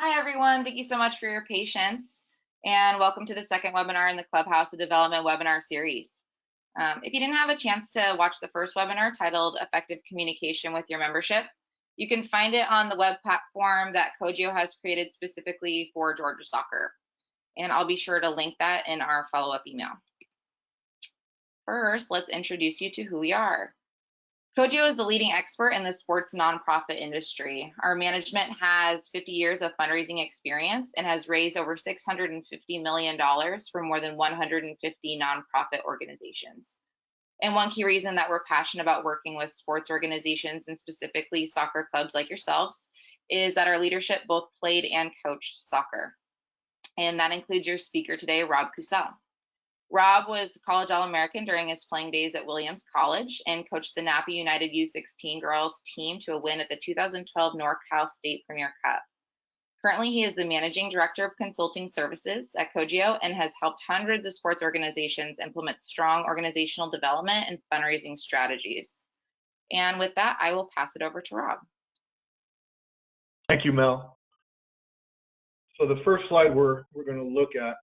Hi, everyone. Thank you so much for your patience, and welcome to the second webinar in the Clubhouse of Development webinar series. If you didn't have a chance to watch the first webinar titled Effective Communication with Your Membership, you can find it on the web platform that Cogeo has created specifically for Georgia Soccer, and I'll be sure to link that in our follow-up email. First, let's introduce you to who we are. Cogeo is the leading expert in the sports nonprofit industry. Our management has 50 years of fundraising experience and has raised over $650 million for more than 150 nonprofit organizations. And one key reason that we're passionate about working with sports organizations and specifically soccer clubs like yourselves is that our leadership both played and coached soccer. And that includes your speaker today, Rob Cusell. Rob was college All-American during his playing days at Williams College and coached the Napa United U16 girls team to a win at the 2012 NorCal State Premier Cup. Currently, he is the Managing Director of Consulting Services at Cogeo and has helped hundreds of sports organizations implement strong organizational development and fundraising strategies. And with that, I will pass it over to Rob. Thank you, Mel. So the first slide we're going to look at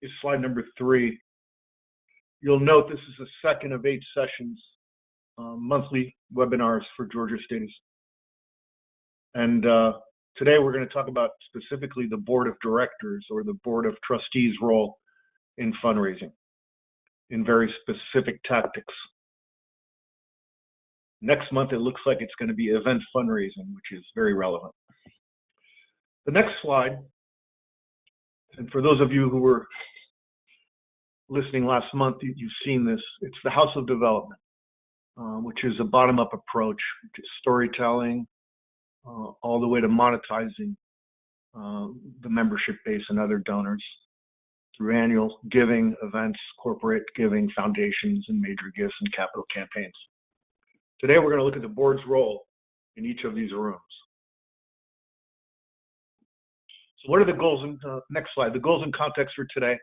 is slide number 3. You'll note this is the second of 8 sessions, monthly webinars for Georgia State. And today we're going to talk about specifically the Board of Directors or the Board of Trustees role in fundraising in very specific tactics. Next month, it looks like it's going to be event fundraising, which is very relevant. The next slide, and for those of you who were listening last month, you've seen this. It's the House of Development, which is a bottom-up approach to storytelling, all the way to monetizing the membership base and other donors through annual giving, events, corporate giving, foundations, and major gifts and capital campaigns. Today, we're going to look at the board's role in each of these rooms. So what are the goals? Next slide. The goals and context for today.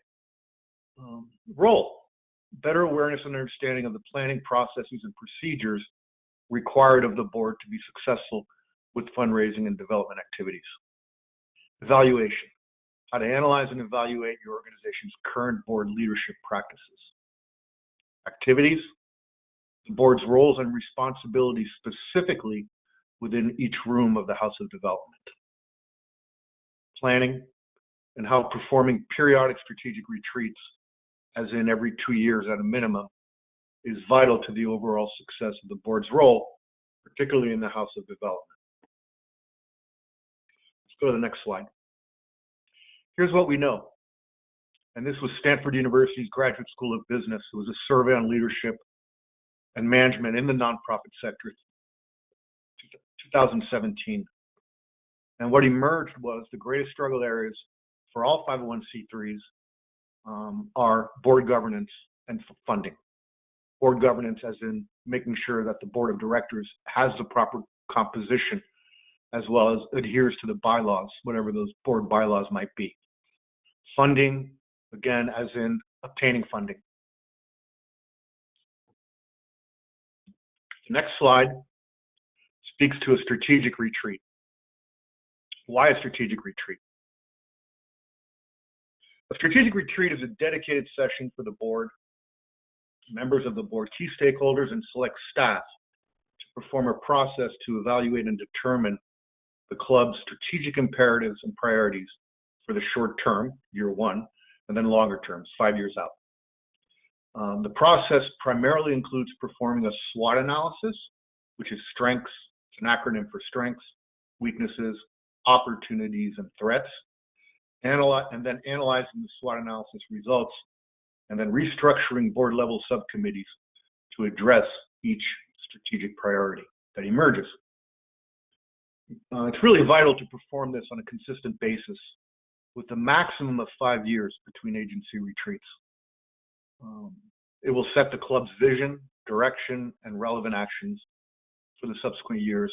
Role. Better awareness and understanding of the planning processes and procedures required of the board to be successful with fundraising and development activities. Evaluation. How to analyze and evaluate your organization's current board leadership practices. Activities. The board's roles and responsibilities specifically within each room of the House of Development. Planning, and how performing periodic strategic retreats, as in every 2 years at a minimum, is vital to the overall success of the board's role, particularly in the House of Development. Let's go to the next slide. Here's what we know. And this was Stanford University's Graduate School of Business. It was a survey on leadership and management in the nonprofit sector, 2017. And what emerged was the greatest struggle areas for all 501c3s are board governance and funding. Board governance as in making sure that the board of directors has the proper composition as well as adheres to the bylaws, whatever those board bylaws might be. Funding, again, as in obtaining funding. The next slide speaks to a strategic retreat. Why a strategic retreat? A strategic retreat is a dedicated session for the board, members of the board, key stakeholders, and select staff to perform a process to evaluate and determine the club's strategic imperatives and priorities for the short term, year 1, and then longer terms, 5 years out. The process primarily includes performing a SWOT analysis, which is strengths, it's an acronym for strengths, weaknesses, opportunities, and threats, and then analyzing the SWOT analysis results, and then restructuring board-level subcommittees to address each strategic priority that emerges. It's really vital to perform this on a consistent basis with a maximum of 5 years between agency retreats. It will set the club's vision, direction, and relevant actions for the subsequent years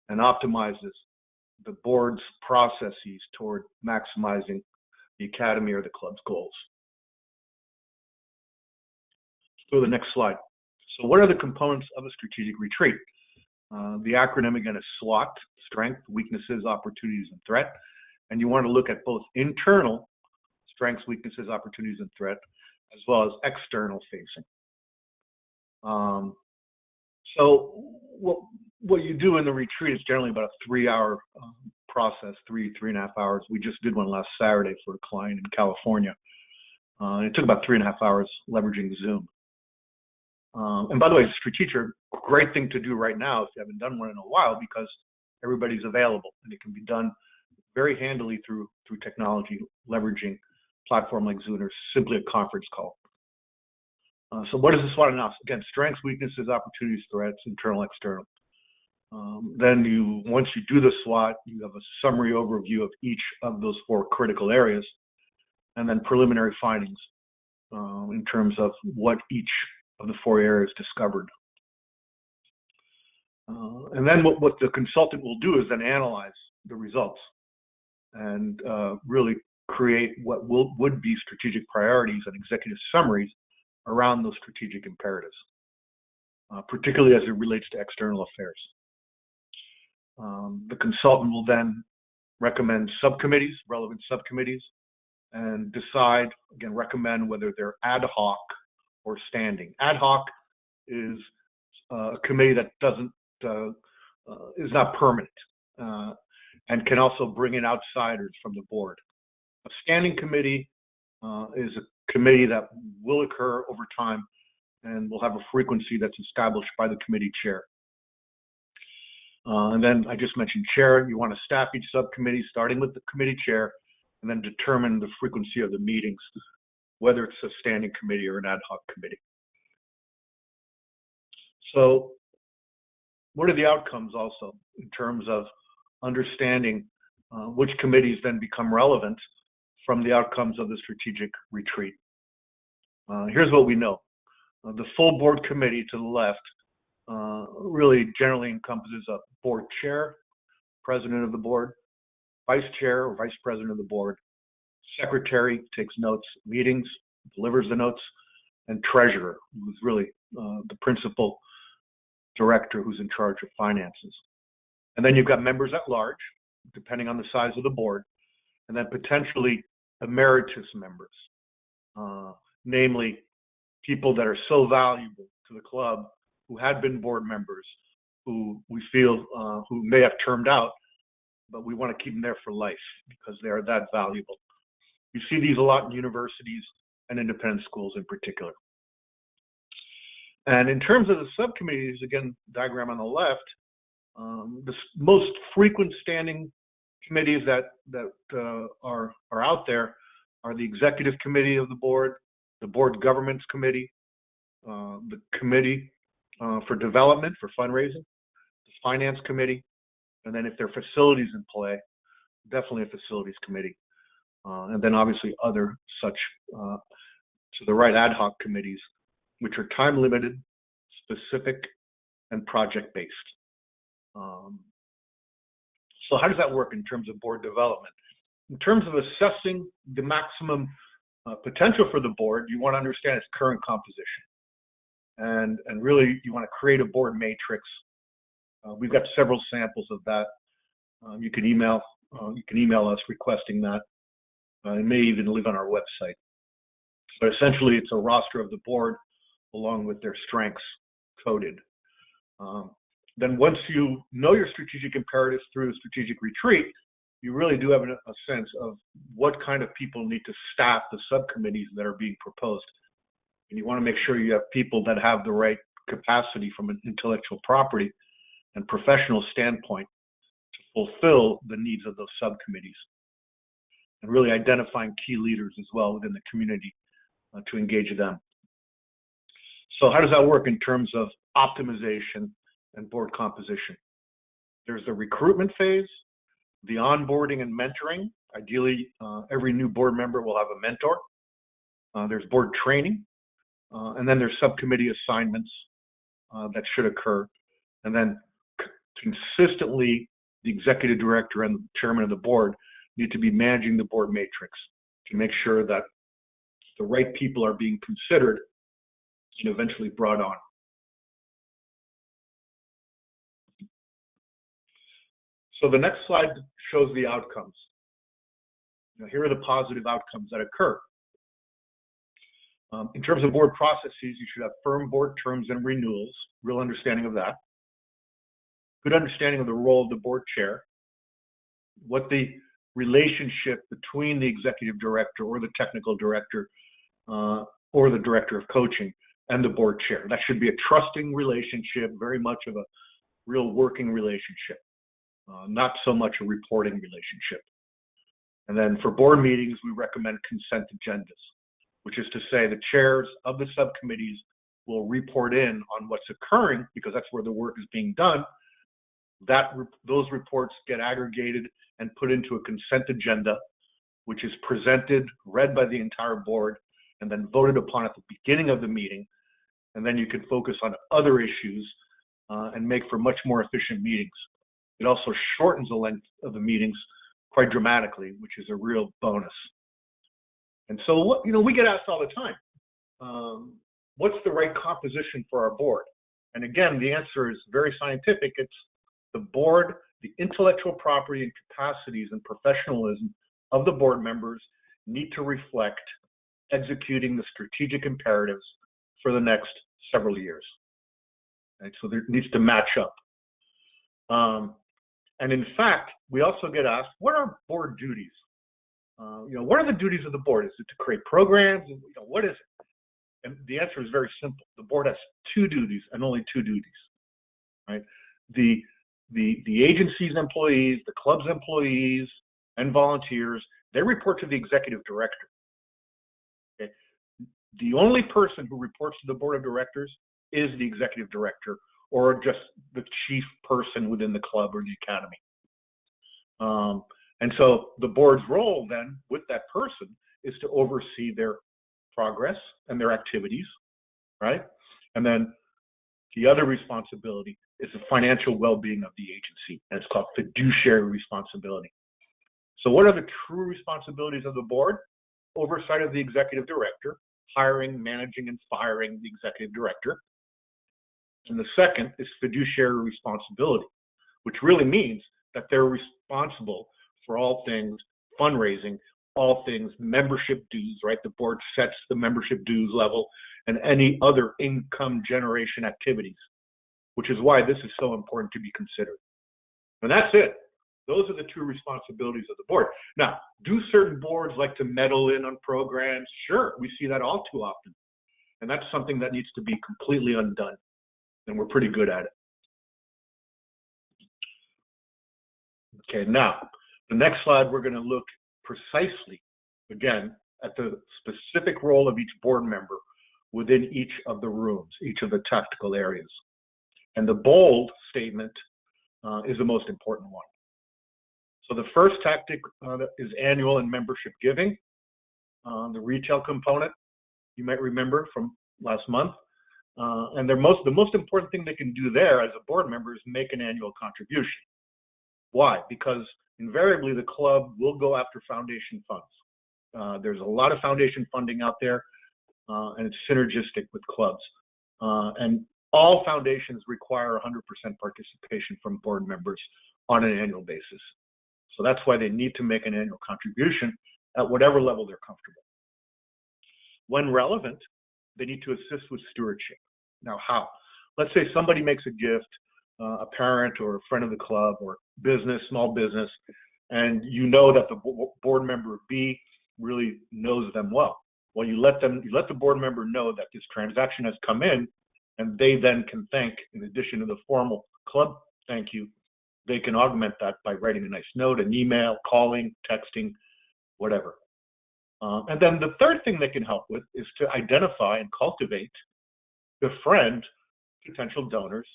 and optimizes the board's processes toward maximizing the academy or the club's goals. Let's go to the next slide. So what are the components of a strategic retreat? The acronym again is SWOT: Strength, Weaknesses, Opportunities, and Threat. And you want to look at both internal strengths, weaknesses, opportunities, and threat, as well as external facing. So what you do in the retreat is generally about a 3-hour process, 3.5 hours. We just did one last Saturday for a client in California. It took about 3.5 hours leveraging Zoom. And by the way, strategic, great thing to do right now if you haven't done one in a while, because everybody's available and it can be done very handily through technology, leveraging a platform like Zoom or simply a conference call. So what is the SWOT analysis? Again, strengths, weaknesses, opportunities, threats, internal, external. Then once you do the SWOT, you have a summary overview of each of those 4 critical areas, and then preliminary findings in terms of what each of the 4 areas discovered. And then what the consultant will do is then analyze the results and really create what would be strategic priorities and executive summaries around those strategic imperatives, particularly as it relates to external affairs. The consultant will then recommend subcommittees, relevant subcommittees, and decide, again, recommend whether they're ad hoc or standing. Ad hoc is a committee that is not permanent and can also bring in outsiders from the board. A standing committee is a committee that will occur over time and will have a frequency that's established by the committee chair. And then I just mentioned chair. You want to staff each subcommittee starting with the committee chair and then determine the frequency of the meetings, whether it's a standing committee or an ad hoc committee. So what are the outcomes also in terms of understanding which committees then become relevant from the outcomes of the strategic retreat? Here's what we know. The full board committee to the left really generally encompasses a board chair, president of the board, vice chair or vice president of the board, secretary takes notes, meetings, delivers the notes, and treasurer, who's really the principal director who's in charge of finances. And then you've got members at large, depending on the size of the board, and then potentially emeritus members, namely people that are so valuable to the club who had been board members, who we feel who may have termed out, but we want to keep them there for life because they are that valuable. You see these a lot in universities and independent schools in particular. And in terms of the subcommittees, again, diagram on the left, the most frequent standing committees that are out there are the executive committee of the board governance committee, the committee for development, for fundraising, the finance committee, and then if there are facilities in play, definitely a facilities committee, and then obviously other such to the right ad hoc committees, which are time limited, specific, and project based. So how does that work in terms of board development? In terms of assessing the maximum potential for the board, you want to understand its current composition. And really, you want to create a board matrix. We've got several samples of that. You can email us requesting that. It may even live on our website. But essentially, it's a roster of the board along with their strengths coded. Then once you know your strategic imperatives through the strategic retreat, you really do have a sense of what kind of people need to staff the subcommittees that are being proposed. And you want to make sure you have people that have the right capacity from an intellectual property and professional standpoint to fulfill the needs of those subcommittees. And really identifying key leaders as well within the community to engage them. So how does that work in terms of optimization and board composition? There's the recruitment phase, the onboarding and mentoring. Ideally, every new board member will have a mentor. There's board training, and then there's subcommittee assignments that should occur. And then consistently, the executive director and the chairman of the board need to be managing the board matrix to make sure that the right people are being considered and eventually brought on. So the next slide shows the outcomes. Here are the positive outcomes that occur. In terms of board processes, you should have firm board terms and renewals, real understanding of that. Good understanding of the role of the board chair, what the relationship between the executive director or the technical director or the director of coaching and the board chair. That should be a trusting relationship, very much of a real working relationship, not so much a reporting relationship. And then for board meetings, we recommend consent agendas, which is to say the chairs of the subcommittees will report in on what's occurring because that's where the work is being done. Those reports get aggregated and put into a consent agenda, which is presented, read by the entire board, and then voted upon at the beginning of the meeting. And then you can focus on other issues and make for much more efficient meetings. It also shortens the length of the meetings quite dramatically, which is a real bonus. And so, we get asked all the time, what's the right composition for our board? And again, the answer is very scientific. It's the board, the intellectual property and capacities and professionalism of the board members need to reflect executing the strategic imperatives for the next several years. Right? So there needs to match up. And in fact, we also get asked, what are board duties? What are the duties of the board? Is it to create programs? What is it? And the answer is very simple. The board has two duties and only two duties, right? The agency's employees, the club's employees and volunteers, they report to the executive director. Okay? The only person who reports to the board of directors is the executive director or just the chief person within the club or the academy. And so the board's role then with that person is to oversee their progress and their activities, right? And then the other responsibility is the financial well-being of the agency, and it's called fiduciary responsibility. So what are the true responsibilities of the board? Oversight of the executive director, hiring, managing, and firing the executive director. And the second is fiduciary responsibility, which really means that they're responsible for all things fundraising, all things membership dues, right? The board sets the membership dues level and any other income generation activities, which is why this is so important to be considered. And that's it. Those are the two responsibilities of the board. Now, do certain boards like to meddle in on programs? Sure, we see that all too often. And that's something that needs to be completely undone. And we're pretty good at it. Okay, now, the next slide, we're going to look precisely, again, at the specific role of each board member within each of the rooms, each of the tactical areas. And the bold statement is the most important one. So the first tactic is annual and membership giving. The retail component, you might remember from last month. And the most important thing they can do there as a board member is make an annual contribution. Why? Because invariably the club will go after foundation funds. There's a lot of foundation funding out there, and it's synergistic with clubs. And all foundations require 100% participation from board members on an annual basis. So that's why they need to make an annual contribution at whatever level they're comfortable. When relevant, they need to assist with stewardship. Now, how? Let's say somebody makes a gift, a parent or a friend of the club or business, small business, and you know that the board member B really knows them well. Well, you let the board member know that this transaction has come in, and they then can thank, in addition to the formal club thank you, they can augment that by writing a nice note, an email, calling, texting, whatever. And then the third thing they can help with is to identify and cultivate, befriend potential donors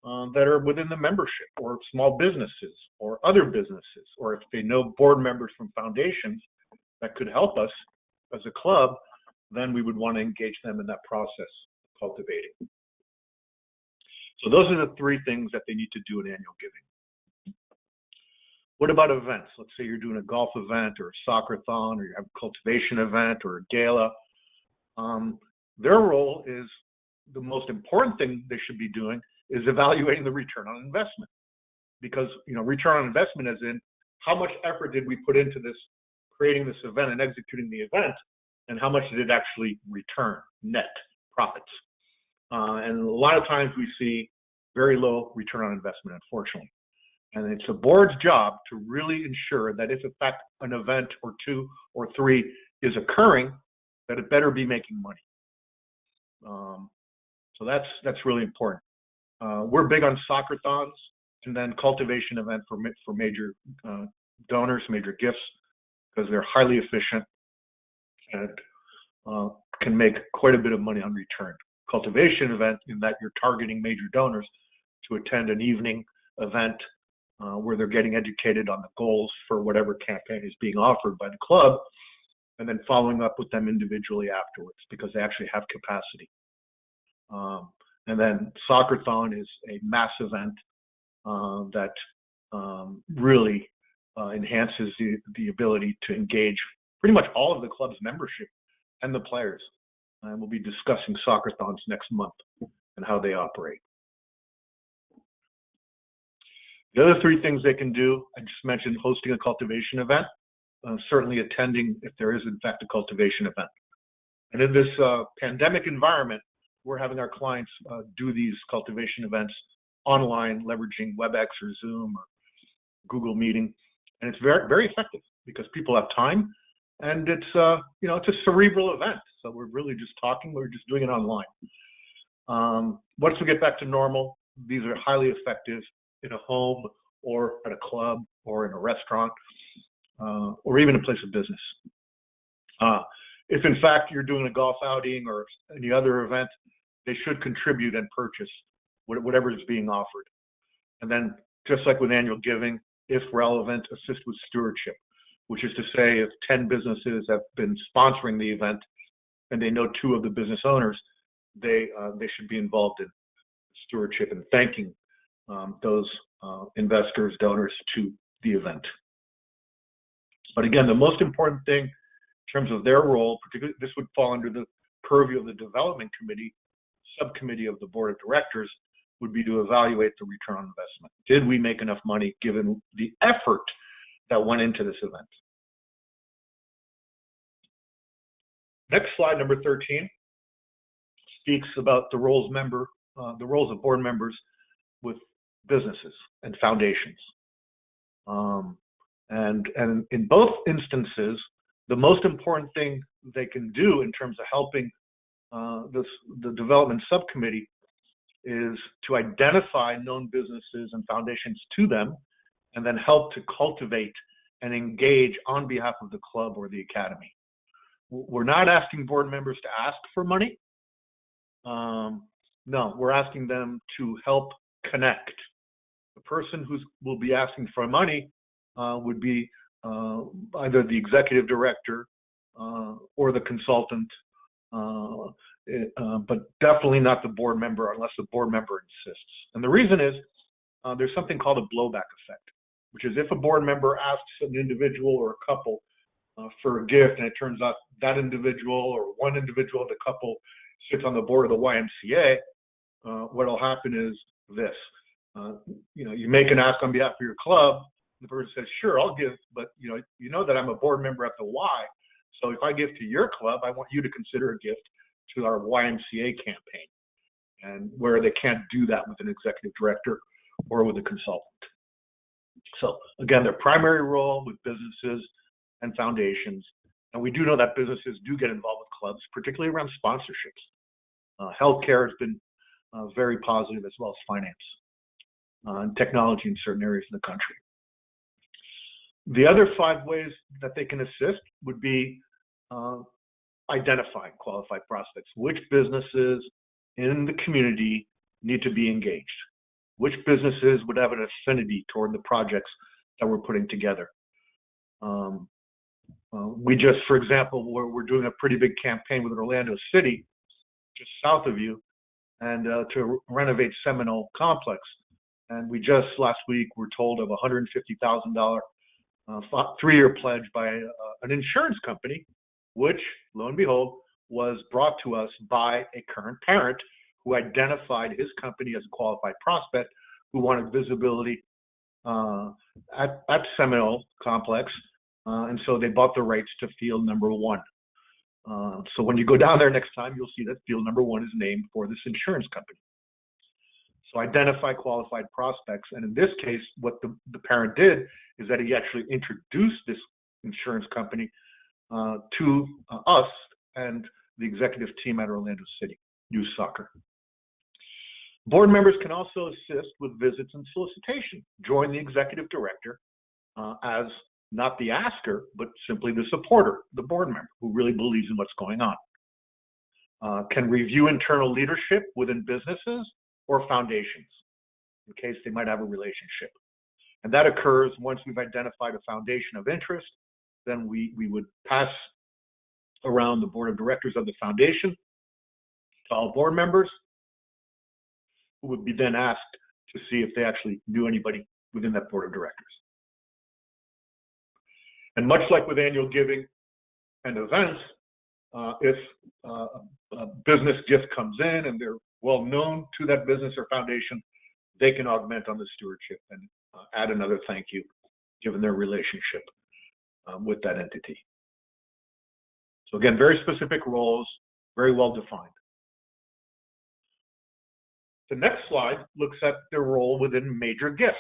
that are within the membership or small businesses or other businesses, or if they know board members from foundations that could help us as a club, then we would want to engage them in that process of cultivating. So those are the three things that they need to do in annual giving. What about events? Let's say you're doing a golf event or a soccer-thon, or you have a cultivation event or a gala. Their role is, the most important thing they should be doing is evaluating the return on investment. because, return on investment as in how much effort did we put into this, creating this event and executing the event, and how much did it actually return, net profits. And a lot of times we see very low return on investment, unfortunately. And it's the board's job to really ensure that if in fact an event or two or three is occurring, that it better be making money. So that's really important. We're big on soccer-thons and then cultivation event for major donors, major gifts, because they're highly efficient and can make quite a bit of money on return. Cultivation event in that you're targeting major donors to attend an evening event where they're getting educated on the goals for whatever campaign is being offered by the club, and then following up with them individually afterwards because they actually have capacity. And then Soccer-thon is a mass event that really enhances the ability to engage pretty much all of the club's membership and the players. And we'll be discussing Soccer-thons next month and how they operate. The other three things they can do, I just mentioned hosting a cultivation event, certainly attending if there is in fact a cultivation event. And in this pandemic environment, we're having our clients do these cultivation events online, leveraging WebEx or Zoom or Google Meeting. And it's very, very effective because people have time, and it's it's a cerebral event. So we're really just talking, we're just doing it online. Once we get back to normal, these are highly effective in a home or at a club or in a restaurant or even a place of business. If in fact you're doing a golf outing or any other event, they should contribute and purchase whatever is being offered. And then just like with annual giving, if relevant, assist with stewardship, which is to say if 10 businesses have been sponsoring the event and they know 2 of the business owners, they should be involved in stewardship and thanking those investors, donors to the event. But again, the most important thing in terms of their role, particularly this would fall under the purview of the development committee, subcommittee of the board of directors, would be to evaluate the return on investment. Did we make enough money given the effort that went into this event? Next slide, number 13, speaks about the roles of board members with businesses and foundations. And in both instances, the most important thing they can do in terms of helping the development subcommittee is to identify known businesses and foundations to them, and then help to cultivate and engage on behalf of the club or the academy. We're not asking board members to ask for money. No, we're asking them to help connect. The person who will be asking for money would be either the executive director or the consultant, but definitely not the board member unless the board member insists. And the reason is there's something called a blowback effect, which is if a board member asks an individual or a couple for a gift, and it turns out that individual or one individual in the couple sits on the board of the YMCA, what'll happen is this. You make an ask on behalf of your club, the person says, sure, I'll give, but you know that I'm a board member at the Y, so if I give to your club, I want you to consider a gift to our YMCA campaign, and where they can't do that with an executive director or with a consultant. So again, their primary role with businesses and foundations, and we do know that businesses do get involved with clubs, particularly around sponsorships. Healthcare has been very positive, as well as finance and technology in certain areas of the country. The other 5 ways that they can assist would be identifying qualified prospects. Which businesses in the community need to be engaged? Which businesses would have an affinity toward the projects that we're putting together? We just, for example, we're doing a pretty big campaign with Orlando City, just south of you, and to renovate Seminole Complex. And we just last week were told of a $150,000 3-year pledge by an insurance company, which, lo and behold, was brought to us by a current parent who identified his company as a qualified prospect, who wanted visibility uh, at Seminole Complex, and so they bought the rights to field number 1. So when you go down there next time, you'll see that field number 1 is named for this insurance company. So identify qualified prospects. And in this case, what the parent did is that he actually introduced this insurance company to us and the executive team at Orlando City Youth Soccer. Board members can also assist with visits and solicitation. Join the executive director as not the asker, but simply the supporter, the board member who really believes in what's going on. Can review internal leadership within businesses or foundations in case they might have a relationship. And that occurs once we've identified a foundation of interest. Then we would pass around the board of directors of the foundation to all board members, who would be then asked to see if they actually knew anybody within that board of directors. And much like with annual giving and events, if a business gift comes in and they're well known to that business or foundation, they can augment on the stewardship and add another thank you, given their relationship with that entity. So again, very specific roles, very well defined. The next slide looks at their role within major gifts.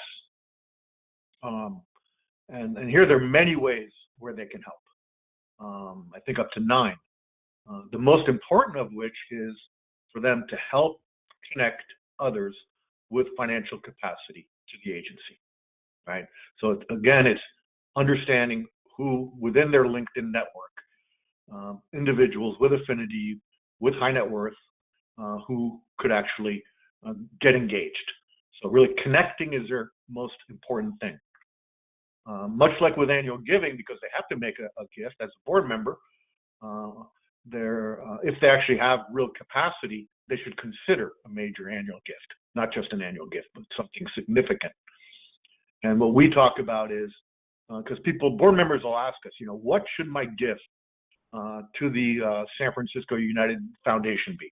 And here there are many ways where they can help. I think up to 9. The most important of which is for them to help connect others with financial capacity to the agency, right? So again, it's understanding who within their LinkedIn network, individuals with affinity, with high net worth, who could actually get engaged. So really connecting is their most important thing. Much like with annual giving, because they have to make a gift as a board member, if they actually have real capacity, they should consider a major annual gift, not just an annual gift, but something significant. And what we talk about is, because board members will ask us, what should my gift to the San Francisco United Foundation be?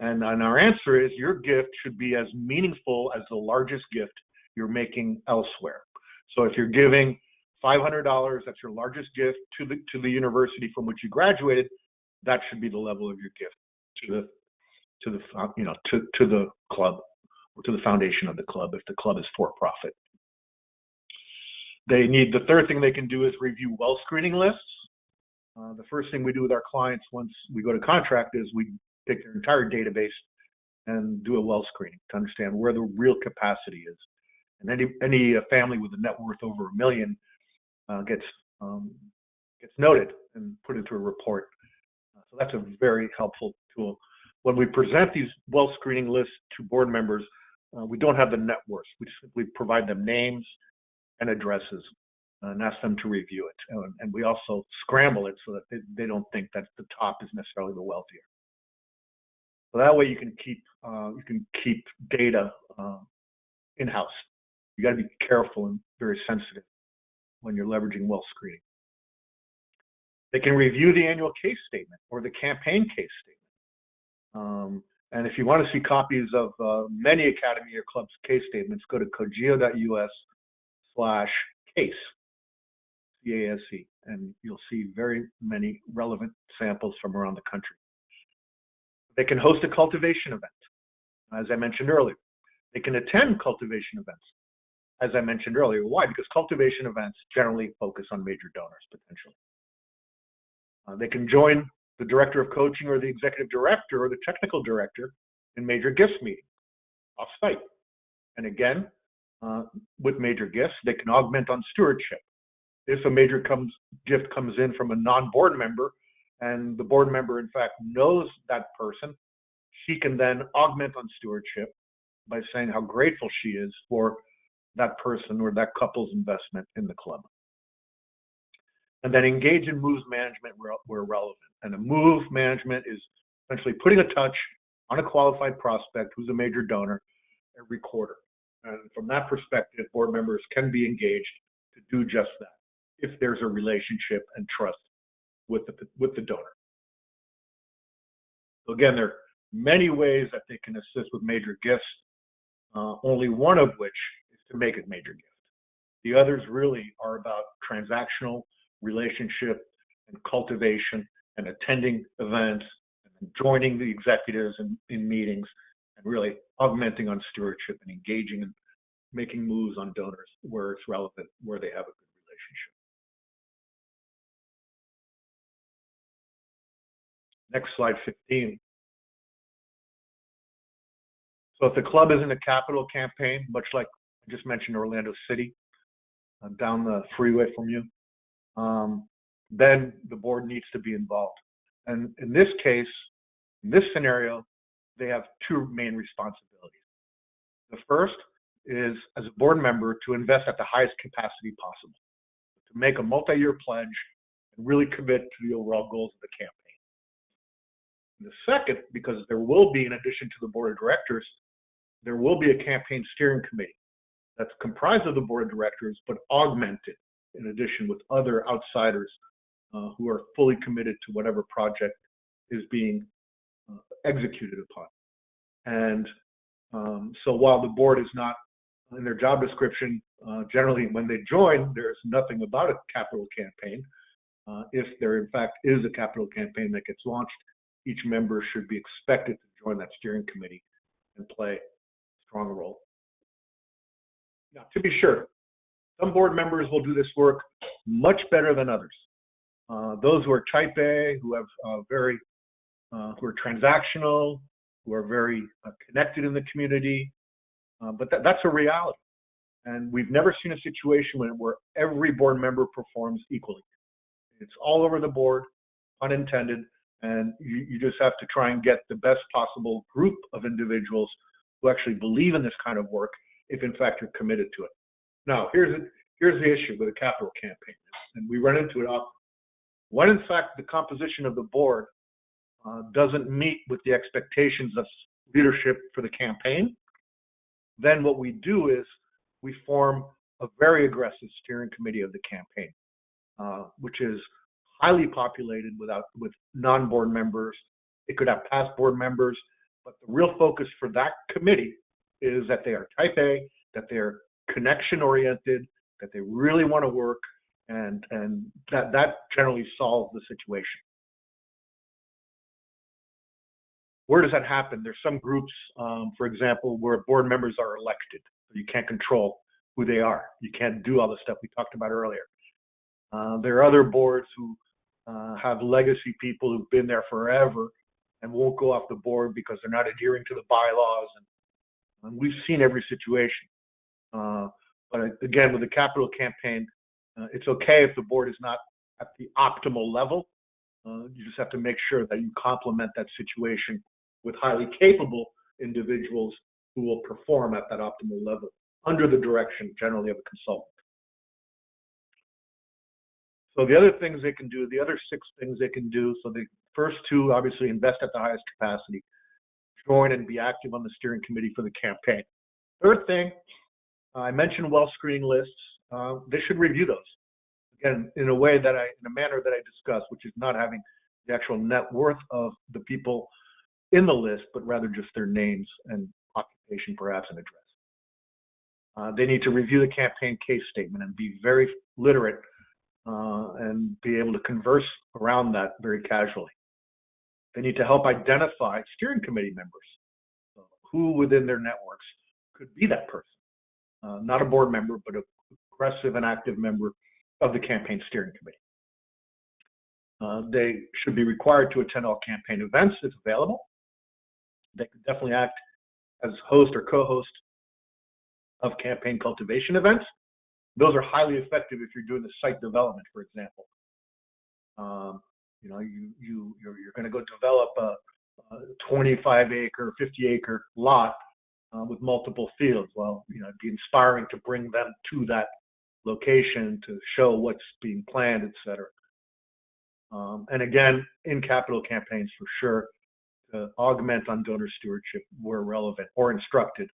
And our answer is your gift should be as meaningful as the largest gift you're making elsewhere. So if you're giving $500, that's your largest gift to the university from which you graduated, that should be the level of your gift to the club or to the foundation of the club if the club is for profit. The third thing they can do is review well screening lists. The first thing we do with our clients once we go to contract is we take their entire database and do a well screening to understand where the real capacity is. And any family with a net worth over $1 million gets noted and put into a report. So that's a very helpful tool. When we present these well screening lists to board members, we don't have the net worth. We simply provide them names and addresses and ask them to review it. And we also scramble it so that they don't think that the top is necessarily the wealthier. So that way you can keep data in-house. You got to be careful and very sensitive when you're leveraging well screening. They can review the annual case statement or the campaign case statement. And if you want to see copies of many academy or clubs case statements, go to cogeo.us/case, CASE, and you'll see very many relevant samples from around the country. They can host a cultivation event, as I mentioned earlier. They can attend cultivation events, as I mentioned earlier. Why? Because cultivation events generally focus on major donors, potentially. They can join the director of coaching or the executive director or the technical director in major gifts meetings off-site. And again, with major gifts, they can augment on stewardship. If a major gift comes in from a non-board member and the board member, in fact, knows that person, she can then augment on stewardship by saying how grateful she is for that person or that couple's investment in the club. And then engage in moves management where relevant. And a move management is essentially putting a touch on a qualified prospect who's a major donor every quarter. And from that perspective, board members can be engaged to do just that if there's a relationship and trust with the donor. So again, there are many ways that they can assist with major gifts. only one of which is to make it major gift. The others really are about transactional relationship and cultivation and attending events and joining the executives in meetings and really augmenting on stewardship and engaging and making moves on donors where it's relevant, where they have a good relationship. Next slide, 15. So if the club isn't a capital campaign, much like I just mentioned Orlando City, down the freeway from you, then the board needs to be involved. And in this case, in this scenario, they have two main responsibilities. The first is, as a board member, to invest at the highest capacity possible, to make a multi-year pledge and really commit to the overall goals of the campaign. And the second, because there will be, in addition to the board of directors, there will be a campaign steering committee that's comprised of the board of directors, but augmented in addition with other outsiders who are fully committed to whatever project is being executed upon. And so while the board is not in their job description, generally when they join, there's nothing about a capital campaign. If there in fact is a capital campaign that gets launched, each member should be expected to join that steering committee and play a strong role. Now, to be sure, some board members will do this work much better than others. Those who are type A, who have who are transactional, who are very connected in the community, but that's a reality. And we've never seen a situation where every board member performs equally. It's all over the board, unintended, and you just have to try and get the best possible group of individuals who actually believe in this kind of work, if in fact you're committed to it. Now, here's the issue with a capital campaign, and we run into it often. When in fact the composition of the board doesn't meet with the expectations of leadership for the campaign, then what we do is we form a very aggressive steering committee of the campaign, which is highly populated with non-board members. It could have past board members, but the real focus for that committee is that they are type A, that they're connection oriented, that they really want to work, and that generally solves the situation. Where does that happen? There's some groups, for example, where board members are elected. So you can't control who they are. You can't do all the stuff we talked about earlier. There are other boards who have legacy people who've been there forever and won't go off the board because they're not adhering to the bylaws. And we've seen every situation. But again, with the capital campaign, it's okay if the board is not at the optimal level. You just have to make sure that you complement that situation with highly capable individuals who will perform at that optimal level under the direction generally of a consultant. So the other things they can do, the other 6 things they can do, so the first 2, obviously invest at the highest capacity, join and be active on the steering committee for the campaign. Third thing, I mentioned wealth screening lists. They should review those. Again, in a manner that I discussed, which is not having the actual net worth of the people in the list, but rather just their names and occupation, perhaps, and address. They need to review the campaign case statement and be very literate and be able to converse around that very casually. They need to help identify steering committee members, who within their networks could be that person. Not a board member, but an aggressive and active member of the campaign steering committee. They should be required to attend all campaign events if available. They could definitely act as host or co-host of campaign cultivation events. Those are highly effective if you're doing the site development, for example. You're going to go develop a 25-acre, 50-acre lot with multiple fields. Well, it'd be inspiring to bring them to that location to show what's being planned, et cetera. And again, in capital campaigns, for sure, to augment on donor stewardship where relevant or instructed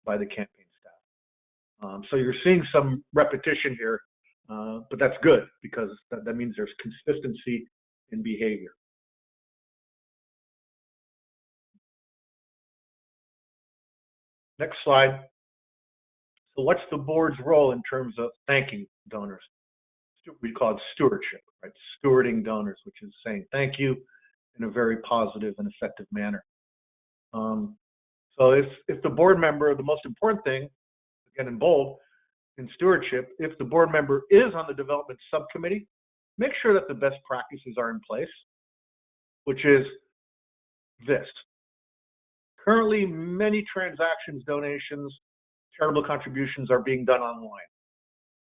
by the campaign staff. So you're seeing some repetition here, but that's good because that means there's consistency in behavior. Next slide. So what's the board's role in terms of thanking donors? We call it stewardship, right? Stewarding donors, which is saying thank you in a very positive and effective manner. So if the board member, the most important thing, again in bold, in stewardship, if the board member is on the development subcommittee, make sure that the best practices are in place, which is this. Currently, many transactions, donations, charitable contributions are being done online.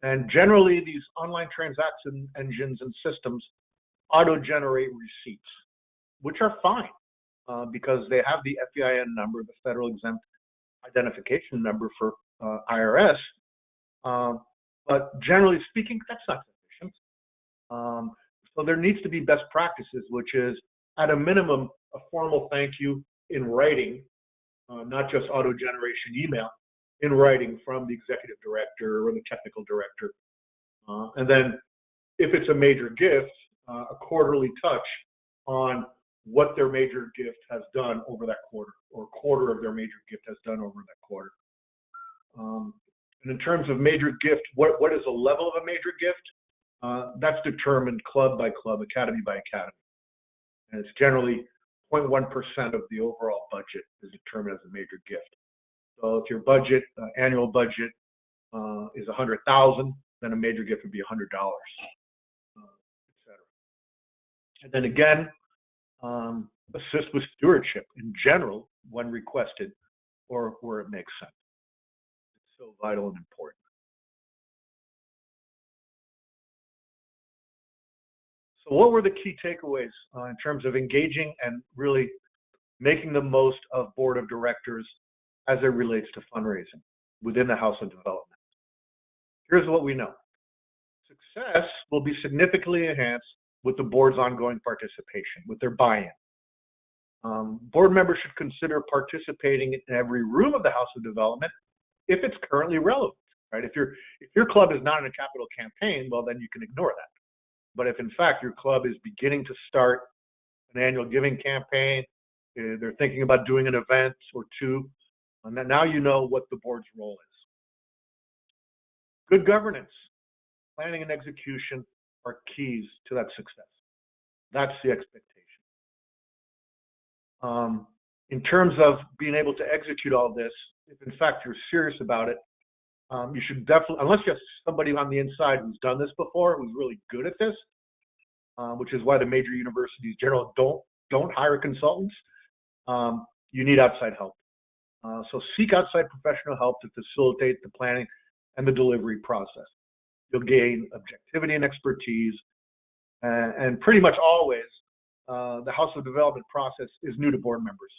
And generally, these online transaction engines and systems auto-generate receipts, which are fine because they have the FEIN number, the Federal Exempt Identification Number for IRS. But generally speaking, that's not sufficient. So there needs to be best practices, which is at a minimum, a formal thank you in writing, not just auto-generation email, in writing from the executive director or the technical director. And then if it's a major gift, a quarterly touch on what their major gift has done over that quarter, or a quarter of their major gift has done over that quarter. And in terms of major gift, what is the level of a major gift? That's determined club by club, academy by academy. And it's generally 0.1% of the overall budget is determined as a major gift. So if your budget, annual budget is $100,000, then a major gift would be $100, etc. And then again, assist with stewardship in general when requested or where it makes sense. It's so vital and important. So what were the key takeaways in terms of engaging and really making the most of board of directors as it relates to fundraising within the House of Development? Here's what we know. Success will be significantly enhanced with the board's ongoing participation, with their buy-in. Board members should consider participating in every room of the House of Development if it's currently relevant, right? If your club is not in a capital campaign, well, then you can ignore that. But if in fact your club is beginning to start an annual giving campaign, they're thinking about doing an event or two, and now you know what the board's role is. Good governance, planning and execution are keys to that success. That's the expectation. In terms of being able to execute all this, if in fact you're serious about it, you should definitely, unless you have somebody on the inside who's done this before, who's really good at this, which is why the major universities generally don't hire consultants, you need outside help. So seek outside professional help to facilitate the planning and the delivery process. You'll gain objectivity and expertise, and pretty much always the House of Development process is new to board members.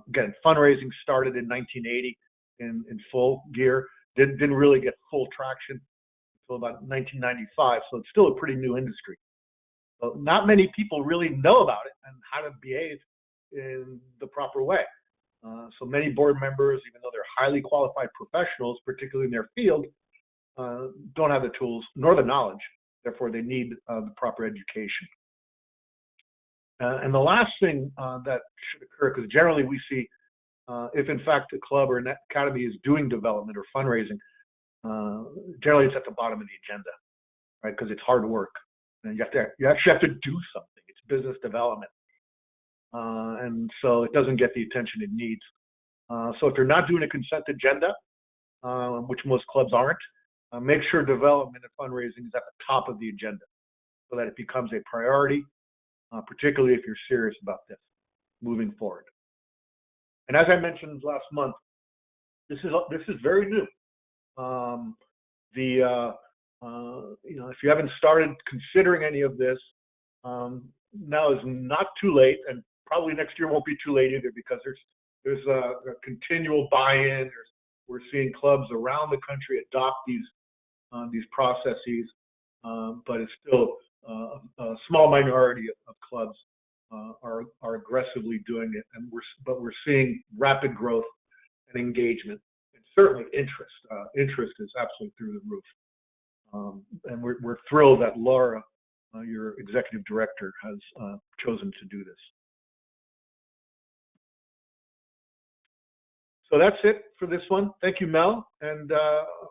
Again, fundraising started in 1980 in full gear, didn't really get full traction until about 1995, so it's still a pretty new industry. So not many people really know about it and how to behave in the proper way. So many board members, even though they're highly qualified professionals, particularly in their field, don't have the tools nor the knowledge. Therefore, they need the proper education. And the last thing that should occur, because generally we see if in fact a club or an academy is doing development or fundraising, generally it's at the bottom of the agenda, right? Because it's hard work, and you actually have to do something. It's business development, and so it doesn't get the attention it needs. So if you're not doing a consent agenda, which most clubs aren't, make sure development and fundraising is at the top of the agenda, so that it becomes a priority, particularly if you're serious about this moving forward. And as I mentioned last month, this is very new. If you haven't started considering any of this, now is not too late, and probably next year won't be too late either, because there's a continual buy-in. We're seeing clubs around the country adopt these processes, but it's still a small minority of clubs are aggressively doing it, and we're seeing rapid growth and engagement, and certainly interest. Interest is absolutely through the roof, and we're thrilled that Laura, your executive director, has chosen to do this. So that's it for this one. Thank you, Mel, and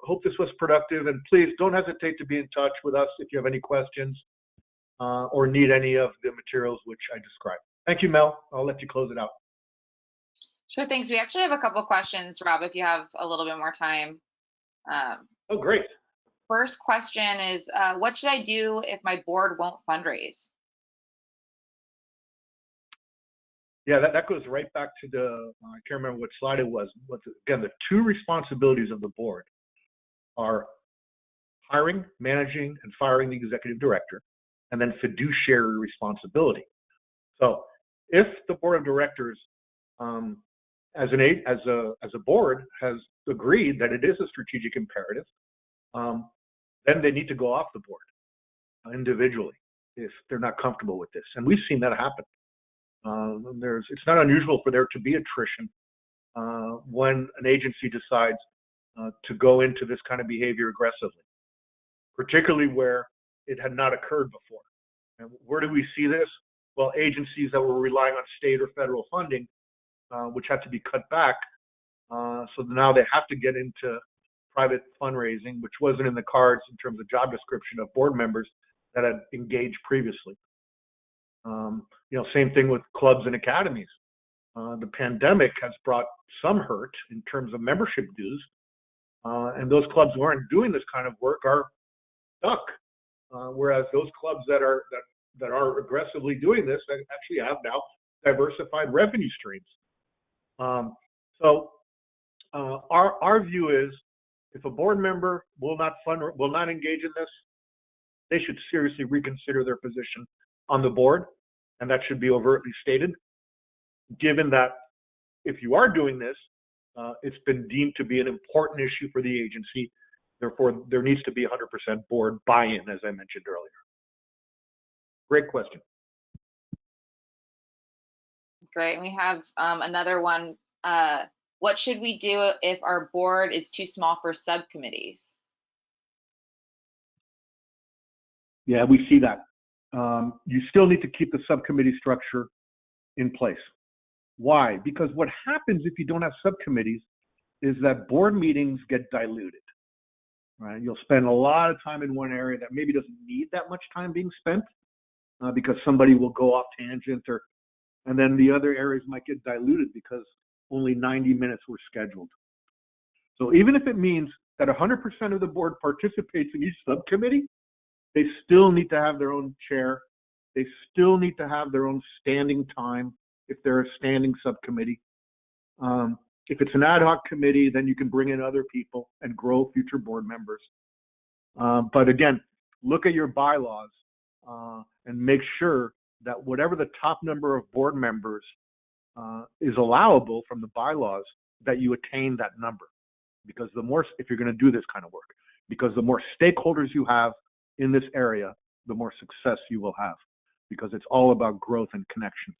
hope this was productive. And please don't hesitate to be in touch with us if you have any questions or need any of the materials which I described. Thank you, Mel. I'll let you close it out. Sure, thanks. We actually have a couple questions, Rob, if you have a little bit more time. Oh, great. First question is, what should I do if my board won't fundraise? Yeah, that goes right back to the, I can't remember what slide it was. Again, the two responsibilities of the board are hiring, managing, and firing the executive director, and then fiduciary responsibility. So if the board of directors, as a board, has agreed that it is a strategic imperative, then they need to go off the board individually if they're not comfortable with this. And we've seen that happen. It's not unusual for there to be attrition when an agency decides to go into this kind of behavior aggressively, particularly where it had not occurred before. And where do we see this? Well, agencies that were relying on state or federal funding, which had to be cut back, so now they have to get into private fundraising, which wasn't in the cards in terms of job description of board members that had engaged previously. Same thing with clubs and academies. The pandemic has brought some hurt in terms of membership dues, and those clubs who aren't doing this kind of work are stuck. Whereas those clubs that are aggressively doing this actually have now diversified revenue streams. So our view is, if a board member will not engage in this, they should seriously reconsider their position on the board, and that should be overtly stated. Given that if you are doing this, it's been deemed to be an important issue for the agency. Therefore, there needs to be 100% board buy-in, as I mentioned earlier. Great question. Great. We have another one. What should we do if our board is too small for subcommittees? Yeah, we see that. You still need to keep the subcommittee structure in place. Why? Because what happens if you don't have subcommittees is that board meetings get diluted, right? You'll spend a lot of time in one area that maybe doesn't need that much time being spent because somebody will go off tangent, and then the other areas might get diluted because only 90 minutes were scheduled. So even if it means that 100% of the board participates in each subcommittee, they still need to have their own chair. They still need to have their own standing time if they're a standing subcommittee. If it's an ad hoc committee, then you can bring in other people and grow future board members. But again, look at your bylaws and make sure that whatever the top number of board members is allowable from the bylaws, that you attain that number. Because the more, if you're going to do this kind of work, because the more stakeholders you have in this area, the more success you will have, because it's all about growth and connections.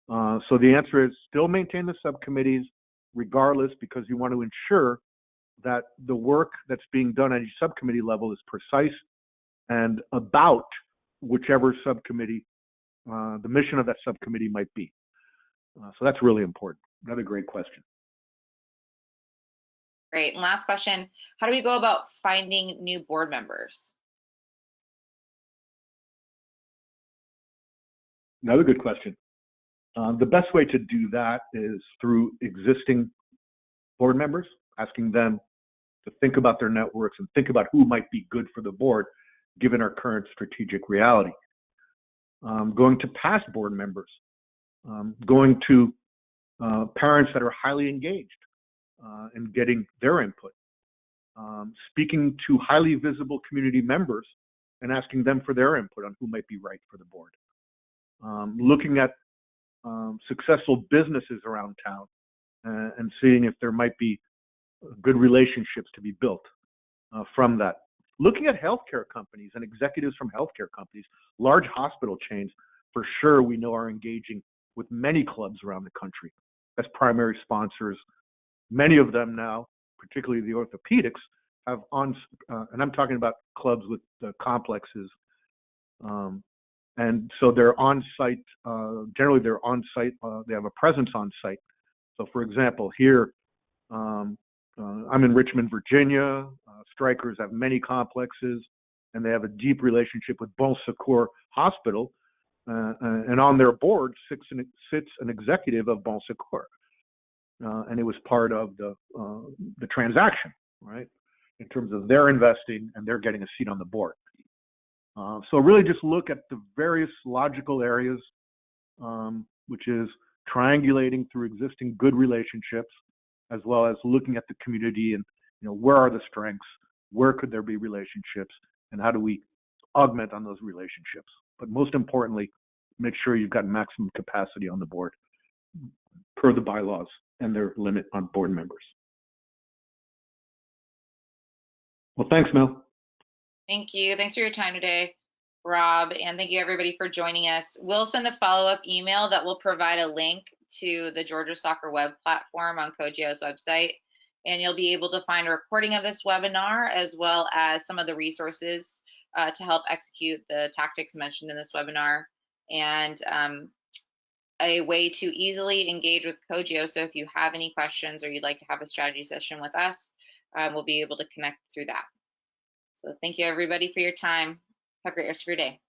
So the answer is still maintain the subcommittees regardless, because you want to ensure that the work that's being done at each subcommittee level is precise and about whichever subcommittee, the mission of that subcommittee might be. So that's really important. Another great question. Great. And last question, how do we go about finding new board members? Another good question. The best way to do that is through existing board members, asking them to think about their networks and think about who might be good for the board, given our current strategic reality. Going to past board members, going to parents that are highly engaged and getting their input, speaking to highly visible community members and asking them for their input on who might be right for the board, looking at successful businesses around town and seeing if there might be good relationships to be built from that. Looking at healthcare companies and executives from healthcare companies, large hospital chains, for sure we know are engaging with many clubs around the country as primary sponsors. Many of them now, particularly the orthopedics, have and I'm talking about clubs with complexes, and so they're on site. Generally, they're on site. They have a presence on site So for example, here, I'm in Richmond, Virginia. Strikers have many complexes, and they have a deep relationship with Bon Secours Hospital. And on their board sits an executive of Bon Secours. And it was part of the transaction, right? In terms of their investing and they're getting a seat on the board. So really just look at the various logical areas, which is triangulating through existing good relationships, as well as looking at the community and, where are the strengths, where could there be relationships, and how do we augment on those relationships. But most importantly, make sure you've got maximum capacity on the board per the bylaws and their limit on board members. Well, thanks, Mel. Thank you. Thanks for your time today, Rob, and thank you everybody for joining us. We'll send a follow-up email that will provide a link to the Georgia Soccer web platform on Cogeo's website, and you'll be able to find a recording of this webinar as well as some of the resources to help execute the tactics mentioned in this webinar, and a way to easily engage with Cogeo. So if you have any questions or you'd like to have a strategy session with us, we'll be able to connect through that. So thank you everybody for your time. Have a great rest of your day.